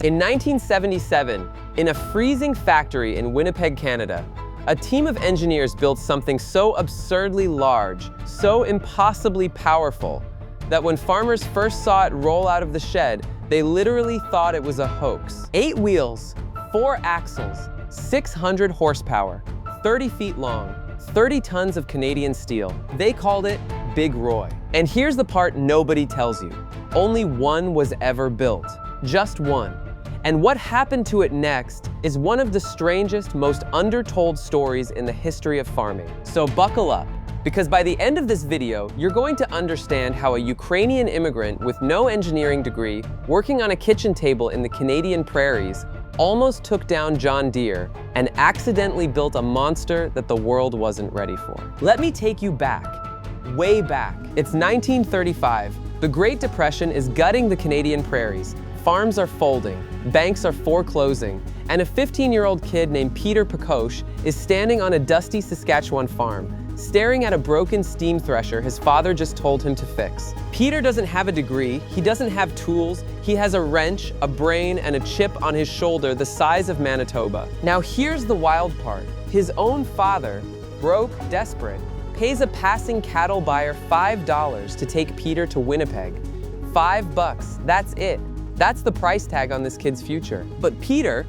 In 1977, in a freezing factory in Winnipeg, Canada, a team of engineers built something so absurdly large, so impossibly powerful, that when farmers first saw it roll out of the shed, they literally thought it was a hoax. 8 wheels, 4 axles, 600 horsepower, 30 feet long, 30 tons of Canadian steel. They called it Big Roy. And here's the part nobody tells you. Only one was ever built. Just one. And what happened to it next is one of the strangest, most undertold stories in the history of farming. So buckle up, because by the end of this video, you're going to understand how a Ukrainian immigrant with no engineering degree, working on a kitchen table in the Canadian prairies, almost took down John Deere and accidentally built a monster that the world wasn't ready for. Let me take you back, way back. It's 1935. The Great Depression is gutting the Canadian prairies. Farms are folding, banks are foreclosing, and a 15-year-old kid named Peter Pakosh is standing on a dusty Saskatchewan farm, staring at a broken steam thresher his father just told him to fix. Peter doesn't have a degree, he doesn't have tools, he has a wrench, a brain, and a chip on his shoulder the size of Manitoba. Now here's the wild part. His own father, broke, desperate, pays a passing cattle buyer $5 to take Peter to Winnipeg. $5, that's it. That's the price tag on this kid's future. But Peter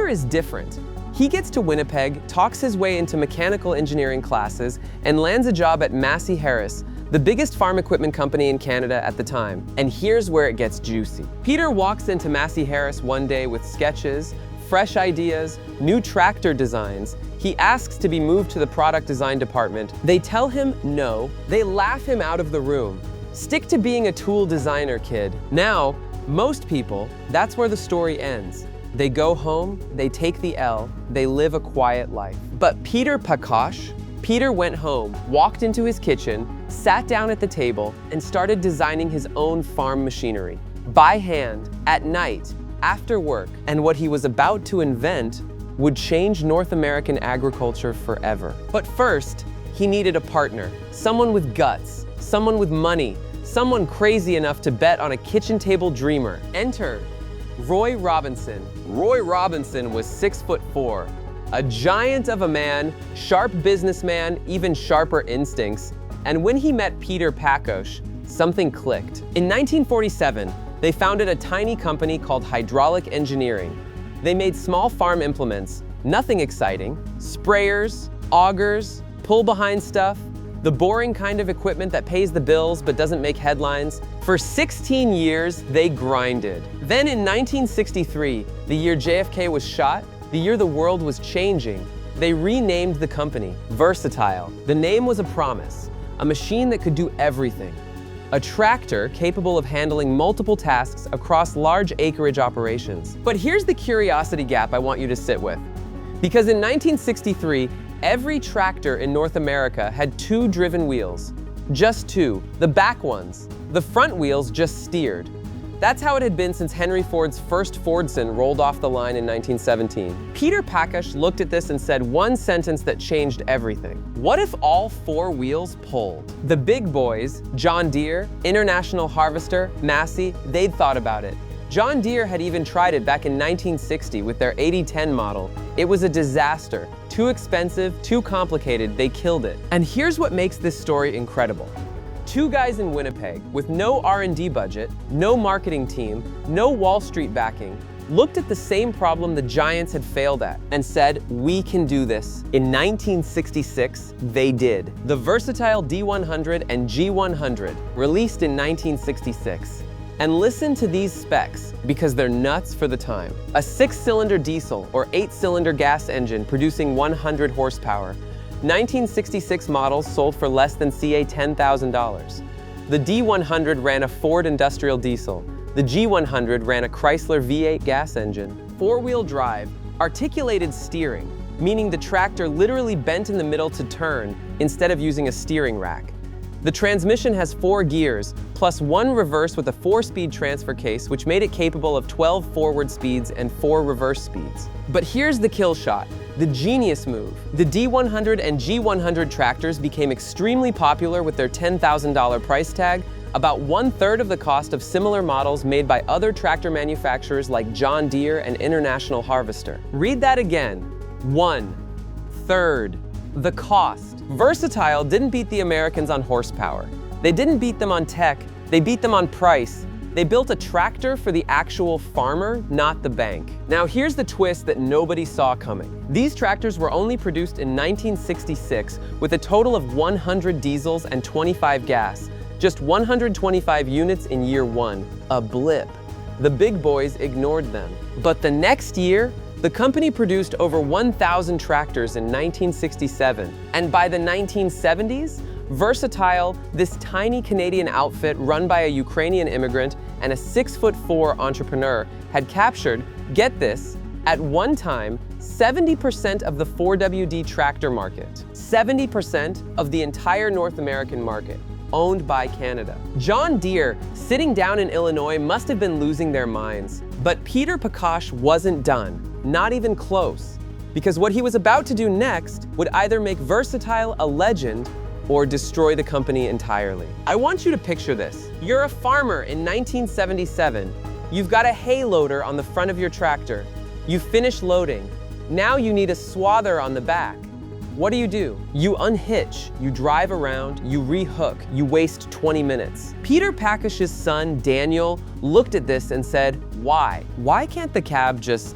is different. He gets to Winnipeg, talks his way into mechanical engineering classes, and lands a job at Massey Harris, the biggest farm equipment company in Canada at the time. And here's where it gets juicy. Peter walks into Massey Harris one day with sketches, fresh ideas, new tractor designs. He asks to be moved to the product design department. They tell him no. They laugh him out of the room. Stick to being a tool designer, kid. Now, most people, that's where the story ends. They go home, they take the L, they live a quiet life. But Peter Pakosh, Peter went home, walked into his kitchen, sat down at the table, and started designing his own farm machinery. By hand, at night, after work. And what he was about to invent would change North American agriculture forever. But first, he needed a partner, someone with guts, someone with money, someone crazy enough to bet on a kitchen table dreamer. Enter Roy Robinson. Roy Robinson was 6'4", a giant of a man, sharp businessman, even sharper instincts. And when he met Peter Pakosh, something clicked. In 1947, they founded a tiny company called Hydraulic Engineering. They made small farm implements, nothing exciting, sprayers, augers, pull-behind stuff, the boring kind of equipment that pays the bills but doesn't make headlines. For 16 years, they grinded. Then in 1963, the year JFK was shot, the year the world was changing, they renamed the company Versatile. The name was a promise, a machine that could do everything. A tractor capable of handling multiple tasks across large acreage operations. But here's the curiosity gap I want you to sit with. Because in 1963, every tractor in North America had 2 driven wheels. Just 2, the back ones. The front wheels just steered. That's how it had been since Henry Ford's first Fordson rolled off the line in 1917. Peter Pakosh looked at this and said one sentence that changed everything. What if all 4 wheels pulled? The big boys, John Deere, International Harvester, Massey, they'd thought about it. John Deere had even tried it back in 1960 with their 8010 model. It was a disaster. Too expensive, too complicated, they killed it. And here's what makes this story incredible. 2 guys in Winnipeg with no R&D budget, no marketing team, no Wall Street backing, looked at the same problem the giants had failed at and said, we can do this. In 1966, they did. The Versatile D100 and G100, released in 1966. And listen to these specs, because they're nuts for the time. A 6-cylinder diesel or 8-cylinder gas engine producing 100 horsepower. 1966 models sold for less than CA $10,000. The D100 ran a Ford industrial diesel. The G100 ran a Chrysler V8 gas engine. 4-wheel drive, articulated steering, meaning the tractor literally bent in the middle to turn instead of using a steering rack. The transmission has 4 gears, plus 1 reverse with a 4-speed transfer case, which made it capable of 12 forward speeds and 4 reverse speeds. But here's the kill shot, the genius move. The D100 and G100 tractors became extremely popular with their $10,000 price tag, about 1/3 of the cost of similar models made by other tractor manufacturers like John Deere and International Harvester. Read that again. 1/3 the cost. Versatile didn't beat the Americans on horsepower. They didn't beat them on tech, they beat them on price. They built a tractor for the actual farmer, not the bank. Now here's the twist that nobody saw coming. These tractors were only produced in 1966 with a total of 100 diesels and 25 gas. Just 125 units in year one. A blip. The big boys ignored them. But the next year, the company produced over 1,000 tractors in 1967. And by the 1970s, Versatile, this tiny Canadian outfit run by a Ukrainian immigrant and a 6'4" entrepreneur, had captured, get this, at one time, 70% of the 4WD tractor market. 70% of the entire North American market, owned by Canada. John Deere, sitting down in Illinois, must have been losing their minds. But Peter Pakosh wasn't done, not even close, because what he was about to do next would either make Versatile a legend or destroy the company entirely. I want you to picture this. You're a farmer in 1977. You've got a hay loader on the front of your tractor. You finish loading. Now you need a swather on the back. What do? You unhitch, you drive around, you rehook, you waste 20 minutes. Peter Pakosh's son, Daniel, looked at this and said, why? Why can't the cab just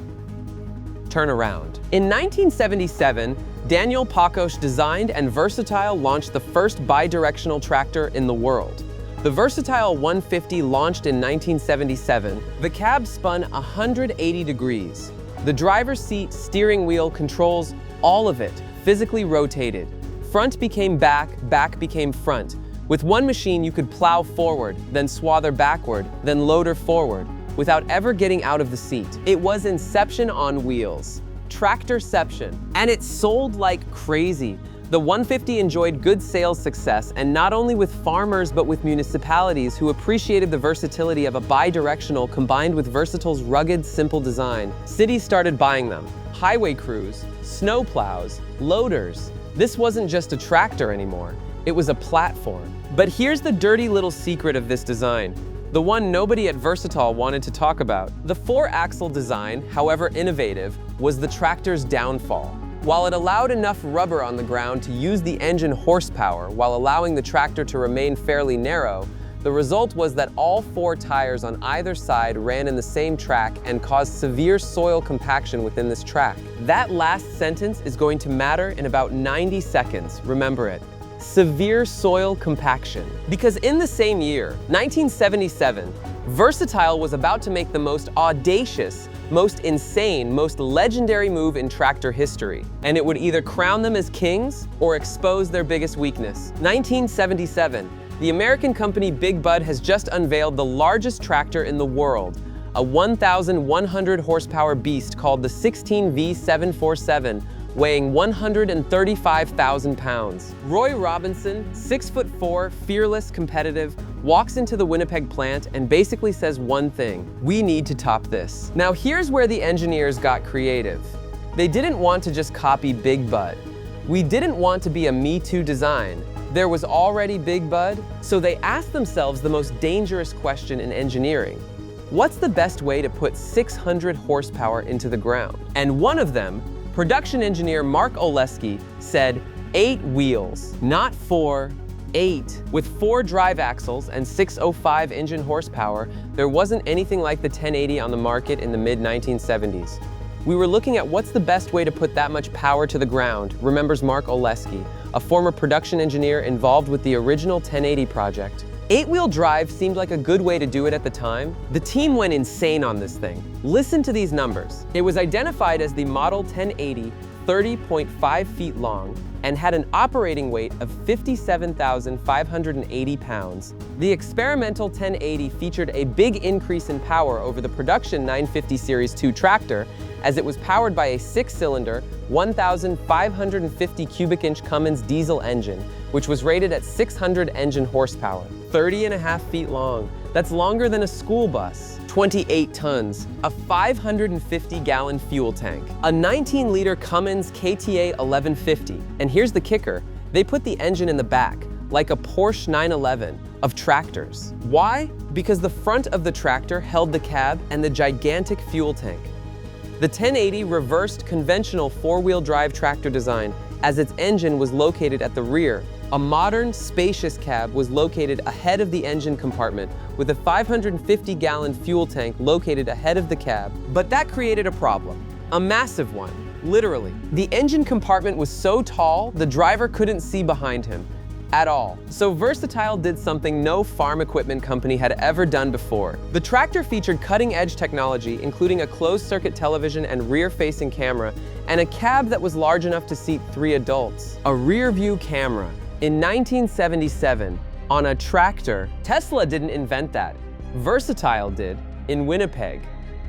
turn around? In 1977, Daniel Pakosh designed and Versatile launched the first bi-directional tractor in the world. The Versatile 150 launched in 1977. The cab spun 180 degrees. The driver's seat, steering wheel, controls, all of it physically rotated. Front became back, back became front. With one machine, you could plow forward, then swather backward, then loader forward, without ever getting out of the seat. It was Inception on wheels. Tractorception. And it sold like crazy. The 150 enjoyed good sales success, and not only with farmers but with municipalities who appreciated the versatility of a bi-directional combined with Versatile's rugged, simple design. Cities started buying them. Highway crews, snow plows, loaders. This wasn't just a tractor anymore. It was a platform. But here's the dirty little secret of this design. The one nobody at Versatile wanted to talk about. The 4-axle design, however innovative, was the tractor's downfall. While it allowed enough rubber on the ground to use the engine horsepower while allowing the tractor to remain fairly narrow, the result was that all 4 tires on either side ran in the same track and caused severe soil compaction within this track. That last sentence is going to matter in about 90 seconds, remember it. Severe soil compaction. Because in the same year, 1977, Versatile was about to make the most audacious, most insane, most legendary move in tractor history. And it would either crown them as kings or expose their biggest weakness. 1977, the American company Big Bud has just unveiled the largest tractor in the world, a 1,100 horsepower beast called the 16V747, weighing 135,000 pounds. Roy Robinson, 6'4", fearless, competitive, walks into the Winnipeg plant and basically says one thing: we need to top this. Now here's where the engineers got creative. They didn't want to just copy Big Bud. We didn't want to be a Me Too design. There was already Big Bud, so they asked themselves the most dangerous question in engineering. What's the best way to put 600 horsepower into the ground? And one of them, production engineer Mark Oleski, said 8 wheels, not 4, 8. With 4 drive axles and 605 engine horsepower, there wasn't anything like the 1080 on the market in the mid-1970s. We were looking at what's the best way to put that much power to the ground, remembers Mark Oleski, a former production engineer involved with the original 1080 project. 8-wheel drive seemed like a good way to do it at the time. The team went insane on this thing. Listen to these numbers. It was identified as the Model 1080, 30.5 feet long, and had an operating weight of 57,580 pounds. The experimental 1080 featured a big increase in power over the production 950 Series 2 tractor, as it was powered by a 6-cylinder, 1,550 cubic inch Cummins diesel engine, which was rated at 600 engine horsepower. 30.5 feet long. That's longer than a school bus. 28 tons, a 550-gallon fuel tank, a 19-liter Cummins KTA 1150. And here's the kicker: they put the engine in the back, like a Porsche 911, of tractors. Why? Because the front of the tractor held the cab and the gigantic fuel tank. The 1080 reversed conventional four-wheel drive tractor design, as its engine was located at the rear. A modern, spacious cab was located ahead of the engine compartment with a 550-gallon fuel tank located ahead of the cab. But that created a problem, a massive one, literally. The engine compartment was so tall, the driver couldn't see behind him at all. So Versatile did something no farm equipment company had ever done before. The tractor featured cutting-edge technology, including a closed-circuit television and rear-facing camera, and a cab that was large enough to seat 3 adults. A rear-view camera. In 1977, on a tractor. Tesla didn't invent that. Versatile did, in Winnipeg,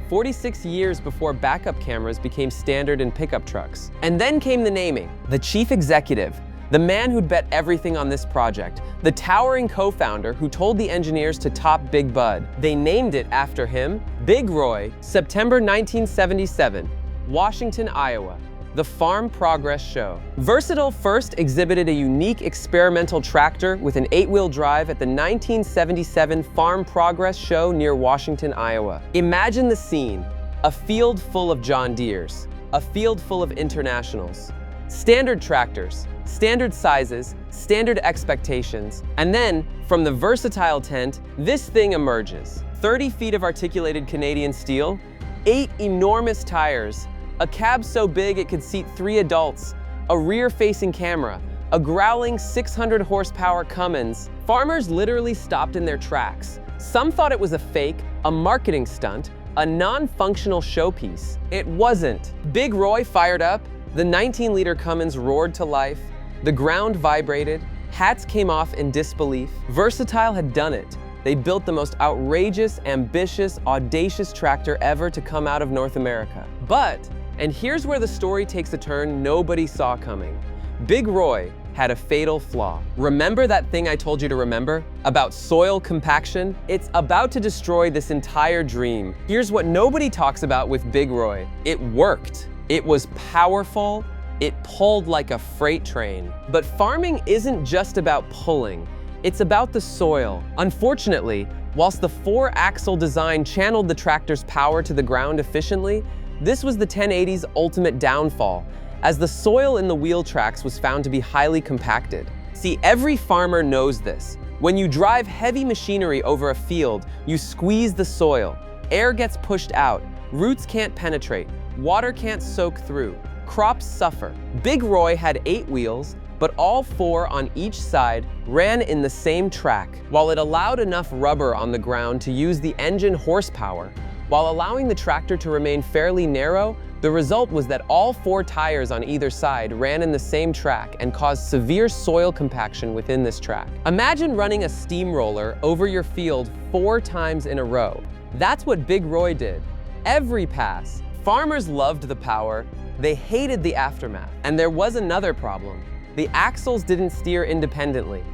46 years before backup cameras became standard in pickup trucks. And then came the naming. The chief executive, the man who'd bet everything on this project, the towering co-founder who told the engineers to top Big Bud. They named it after him, Big Roy. September 1977, Washington, Iowa. The Farm Progress Show. Versatile first exhibited a unique experimental tractor with an 8-wheel drive at the 1977 Farm Progress Show near Washington, Iowa. Imagine the scene: a field full of John Deeres, a field full of Internationals. Standard tractors, standard sizes, standard expectations, and then, from the Versatile tent, this thing emerges. 30 feet of articulated Canadian steel, 8 enormous tires, a cab so big it could seat 3 adults, a rear-facing camera, a growling 600 horsepower Cummins. Farmers literally stopped in their tracks. Some thought it was a fake, a marketing stunt, a non-functional showpiece. It wasn't. Big Roy fired up, the 19-liter Cummins roared to life, the ground vibrated, hats came off in disbelief. Versatile had done it. They built the most outrageous, ambitious, audacious tractor ever to come out of North America. But, and here's where the story takes a turn nobody saw coming. Big Roy had a fatal flaw. Remember that thing I told you to remember? About soil compaction? It's about to destroy this entire dream. Here's what nobody talks about with Big Roy. It worked. It was powerful. It pulled like a freight train. But farming isn't just about pulling. It's about the soil. Unfortunately, whilst the 4-axle design channeled the tractor's power to the ground efficiently, this was the 1080's ultimate downfall, as the soil in the wheel tracks was found to be highly compacted. See, every farmer knows this. When you drive heavy machinery over a field, you squeeze the soil. Air gets pushed out, roots can't penetrate, water can't soak through, crops suffer. Big Roy had 8 wheels, but all 4 on each side ran in the same track. While it allowed enough rubber on the ground to use the engine horsepower, while allowing the tractor to remain fairly narrow, the result was that all 4 tires on either side ran in the same track and caused severe soil compaction within this track. Imagine running a steamroller over your field 4 times in a row. That's what Big Roy did. Every pass. Farmers loved the power, they hated the aftermath. And there was another problem. The axles didn't steer independently.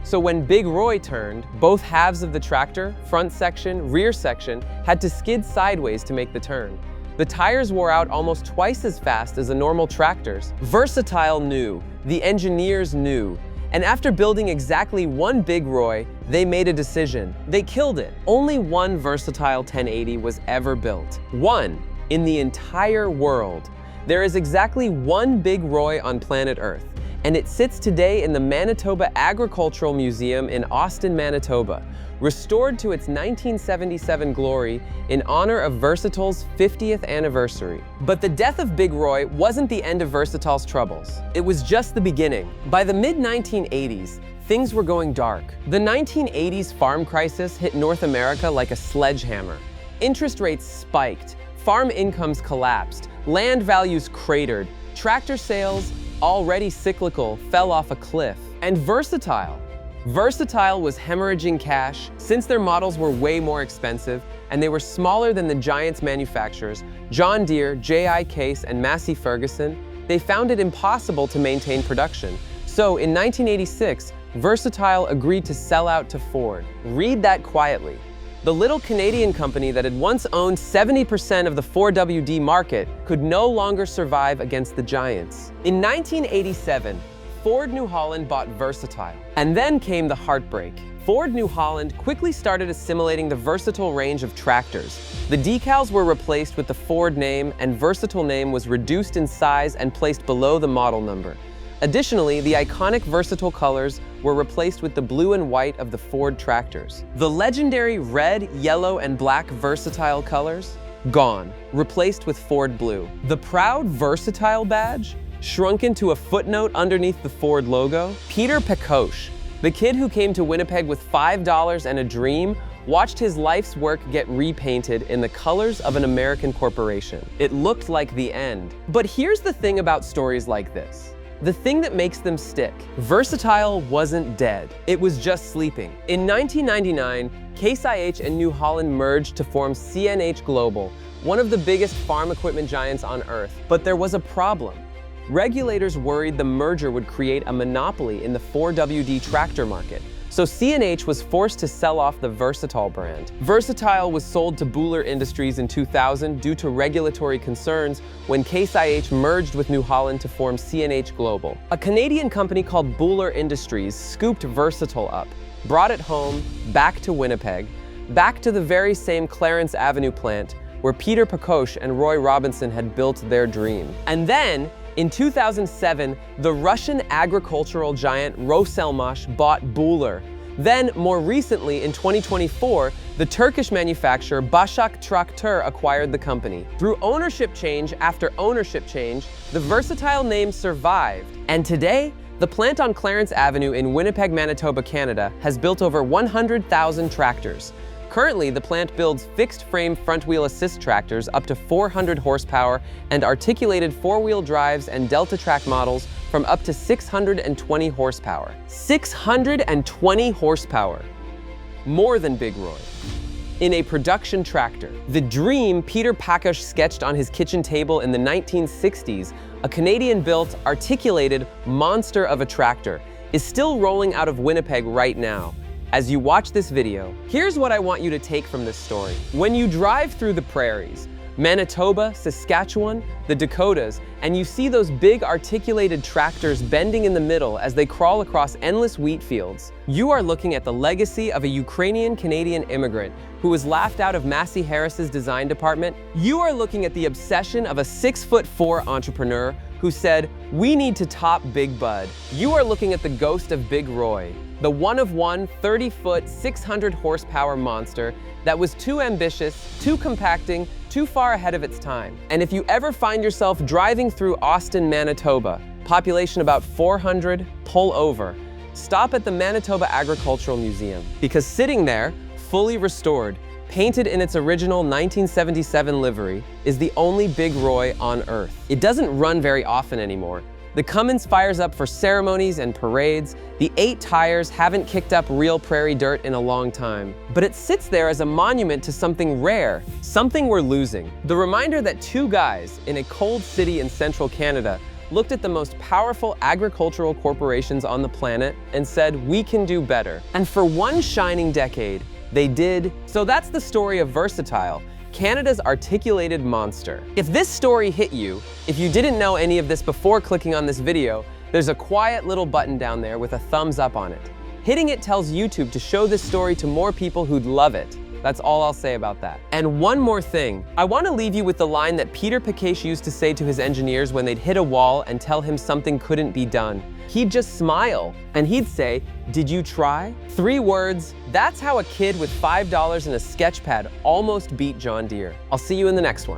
So when Big Roy turned, both halves of the tractor, front section, rear section, had to skid sideways to make the turn. The tires wore out almost twice as fast as a normal tractor's. Versatile knew, the engineers knew, and after building exactly 1 Big Roy, they made a decision. They killed it. Only 1 Versatile 1080 was ever built. 1 in the entire world. There is exactly 1 Big Roy on planet Earth, and it sits today in the Manitoba Agricultural Museum in Austin, Manitoba, restored to its 1977 glory in honor of Versatile's 50th anniversary. But the death of Big Roy wasn't the end of Versatile's troubles. It was just the beginning. By the mid-1980s, things were going dark. The 1980s farm crisis hit North America like a sledgehammer. Interest rates spiked, farm incomes collapsed, land values cratered, tractor sales, already cyclical, fell off a cliff. And Versatile was hemorrhaging cash since their models were way more expensive and they were smaller than the giants manufacturers, John Deere, J.I. Case, and Massey Ferguson. They found it impossible to maintain production. So in 1986, Versatile agreed to sell out to Ford. Read that quietly. The little Canadian company that had once owned 70% of the 4WD market could no longer survive against the giants. In 1987, Ford New Holland bought Versatile. And then came the heartbreak. Ford New Holland quickly started assimilating the versatile range of tractors. The decals were replaced with the Ford name, and Versatile name was reduced in size and placed below the model number. Additionally, the iconic Versatile colors were replaced with the blue and white of the Ford tractors. The legendary red, yellow, and black Versatile colors? Gone, replaced with Ford blue. The proud Versatile badge? Shrunk into a footnote underneath the Ford logo? Peter Pakosh, the kid who came to Winnipeg with $5 and a dream, watched his life's work get repainted in the colors of an American corporation. It looked like the end. But here's the thing about stories like this. The thing that makes them stick. Versatile wasn't dead. It was just sleeping. In 1999, Case IH and New Holland merged to form CNH Global, one of the biggest farm equipment giants on Earth. But there was a problem. Regulators worried the merger would create a monopoly in the 4WD tractor market, so CNH was forced to sell off the Versatile brand. Versatile was sold to Bühler Industries in 2000 due to regulatory concerns when Case IH merged with New Holland to form CNH Global. A Canadian company called Bühler Industries scooped Versatile up, brought it home, back to Winnipeg, back to the very same Clarence Avenue plant where Peter Pakosh and Roy Robinson had built their dream. And then, in 2007, the Russian agricultural giant Roselmash bought Bühler. Then, more recently, in 2024, the Turkish manufacturer Başak Traktör acquired the company. Through ownership change after ownership change, the Versatile name survived. And today, the plant on Clarence Avenue in Winnipeg, Manitoba, Canada, has built over 100,000 tractors. Currently, the plant builds fixed-frame front-wheel assist tractors up to 400 horsepower and articulated four-wheel drives and Delta-Track models from up to 620 horsepower. 620 horsepower! More than Big Roy. In a production tractor. The dream Peter Pakosh sketched on his kitchen table in the 1960s, a Canadian-built, articulated monster of a tractor, is still rolling out of Winnipeg right now. As you watch this video, here's what I want you to take from this story. When you drive through the prairies, Manitoba, Saskatchewan, the Dakotas, and you see those big articulated tractors bending in the middle as they crawl across endless wheat fields, you are looking at the legacy of a Ukrainian-Canadian immigrant who was laughed out of Massey Harris's design department. You are looking at the obsession of a 6'4" entrepreneur who said, "We need to top Big Bud." You are looking at the ghost of Big Roy, the one-of-one, 30-foot, 600 horsepower monster that was too ambitious, too compacting, too far ahead of its time. And if you ever find yourself driving through Austin, Manitoba, population about 400, pull over. Stop at the Manitoba Agricultural Museum, because sitting there, fully restored, painted in its original 1977 livery, is the only Big Roy on Earth. It doesn't run very often anymore. The Cummins fires up for ceremonies and parades. The 8 tires haven't kicked up real prairie dirt in a long time. But it sits there as a monument to something rare, something we're losing. The reminder that 2 guys in a cold city in central Canada looked at the most powerful agricultural corporations on the planet and said, "We can do better." And for one shining decade, they did. So that's the story of Versatile, Canada's articulated monster. If this story hit you, if you didn't know any of this before clicking on this video, there's a quiet little button down there with a thumbs up on it. Hitting it tells YouTube to show this story to more people who'd love it. That's all I'll say about that. And one more thing, I want to leave you with the line that Peter Pakosh used to say to his engineers when they'd hit a wall and tell him something couldn't be done. He'd just smile, and he'd say, "Did you try?" 3 words, that's how a kid with $5 and a sketch pad almost beat John Deere. I'll see you in the next one.